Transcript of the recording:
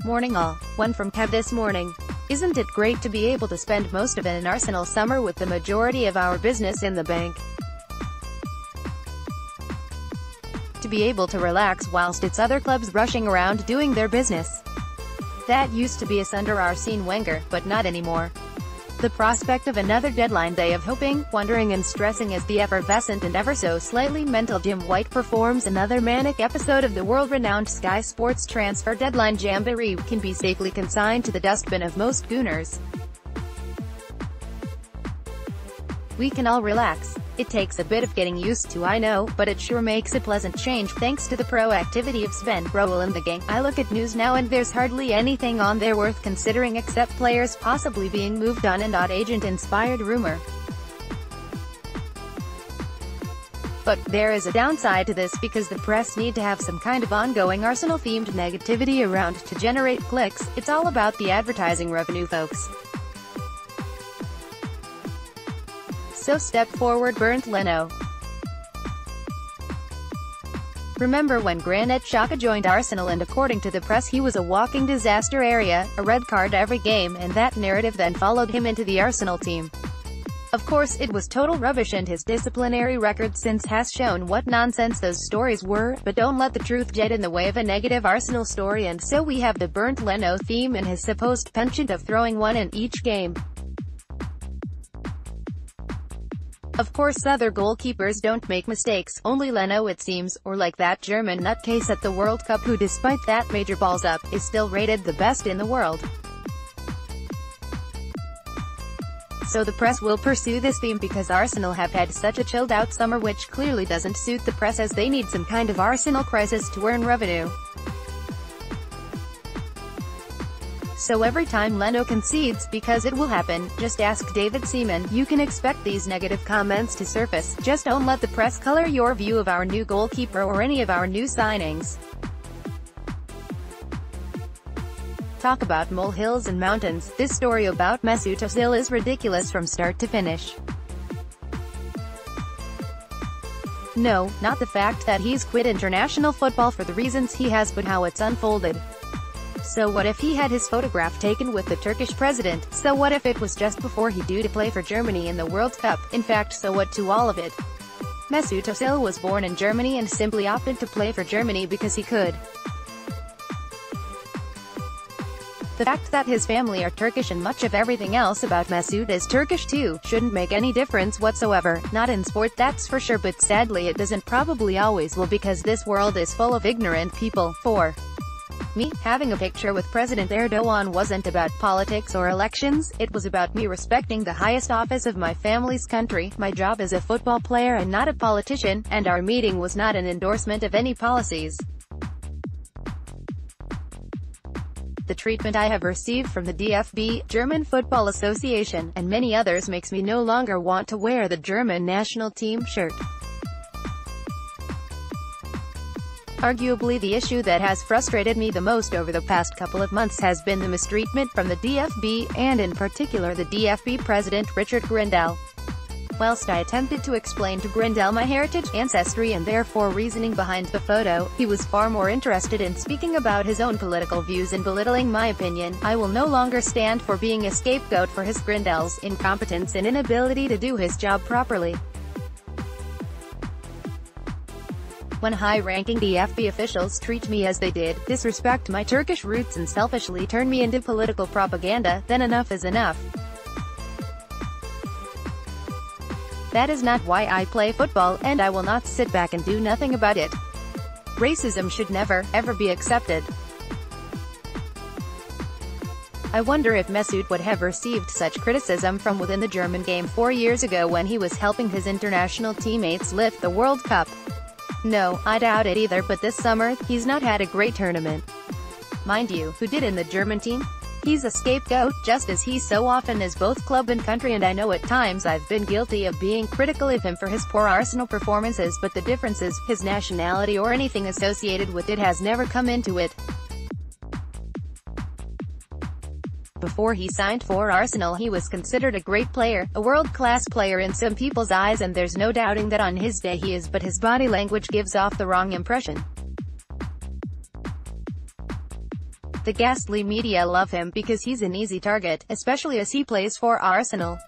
Morning all. One from Kev this morning. Isn't it great to be able to spend most of an Arsenal summer with the majority of our business in the bank? To be able to relax whilst it's other clubs rushing around doing their business. That used to be us under Arsene Wenger, but not anymore. The prospect of another deadline day of hoping, wondering and stressing as the effervescent and ever so slightly mental Jim White performs another manic episode of the world-renowned Sky Sports transfer deadline jamboree can be safely consigned to the dustbin of most gooners. We can all relax. It takes a bit of getting used to, I know, but it sure makes a pleasant change thanks to the proactivity of Sven, Roel and the gang. I look at news now and there's hardly anything on there worth considering except players possibly being moved on and odd agent-inspired rumor. But there is a downside to this because the press need to have some kind of ongoing Arsenal-themed negativity around to generate clicks. It's all about the advertising revenue, folks. So step forward, Bernd Leno. Remember when Granit Xhaka joined Arsenal and according to the press he was a walking disaster area, a red card every game, and that narrative then followed him into the Arsenal team. Of course it was total rubbish and his disciplinary record since has shown what nonsense those stories were, but don't let the truth get in the way of a negative Arsenal story, and so we have the Bernd Leno theme and his supposed penchant of throwing one in each game. Of course other goalkeepers don't make mistakes, only Leno it seems, or like that German nutcase at the World Cup who despite that major balls up, is still rated the best in the world. So the press will pursue this theme because Arsenal have had such a chilled out summer which clearly doesn't suit the press as they need some kind of Arsenal crisis to earn revenue. So every time Leno concedes, because it will happen, just ask David Seaman, you can expect these negative comments to surface. Just don't let the press color your view of our new goalkeeper or any of our new signings. Talk about molehills and mountains. This story about Mesut Ozil is ridiculous from start to finish. No, not the fact that he's quit international football for the reasons he has, but how it's unfolded. So what if he had his photograph taken with the Turkish president? So what if it was just before he due to play for Germany in the World Cup? In fact, so what to all of it? Mesut Ozil was born in Germany and simply opted to play for Germany because he could. The fact that his family are Turkish and much of everything else about Mesut is Turkish too, shouldn't make any difference whatsoever, not in sport that's for sure, but sadly it doesn't, probably always will, because this world is full of ignorant people. For me, having a picture with President Erdogan wasn't about politics or elections, it was about me respecting the highest office of my family's country, my job as a football player and not a politician, and our meeting was not an endorsement of any policies. The treatment I have received from the DFB, German Football Association, and many others makes me no longer want to wear the German national team shirt. Arguably the issue that has frustrated me the most over the past couple of months has been the mistreatment from the DFB, and in particular the DFB president Richard Grindel. Whilst I attempted to explain to Grindel my heritage, ancestry and therefore reasoning behind the photo, he was far more interested in speaking about his own political views and belittling my opinion. I will no longer stand for being a scapegoat for his Grindel's incompetence and inability to do his job properly. When high-ranking DFB officials treat me as they did, disrespect my Turkish roots and selfishly turn me into political propaganda, then enough is enough. That is not why I play football, and I will not sit back and do nothing about it. Racism should never, ever be accepted. I wonder if Mesut would have received such criticism from within the German game 4 years ago when he was helping his international teammates lift the World Cup. No, I doubt it either, but this summer, he's not had a great tournament. Mind you, who did in the German team? He's a scapegoat, just as he so often is both club and country, and I know at times I've been guilty of being critical of him for his poor Arsenal performances, but the difference is, his nationality or anything associated with it has never come into it. Before he signed for Arsenal he was considered a great player, a world-class player in some people's eyes, and there's no doubting that on his day he is, but his body language gives off the wrong impression. The ghastly media love him because he's an easy target, especially as he plays for Arsenal.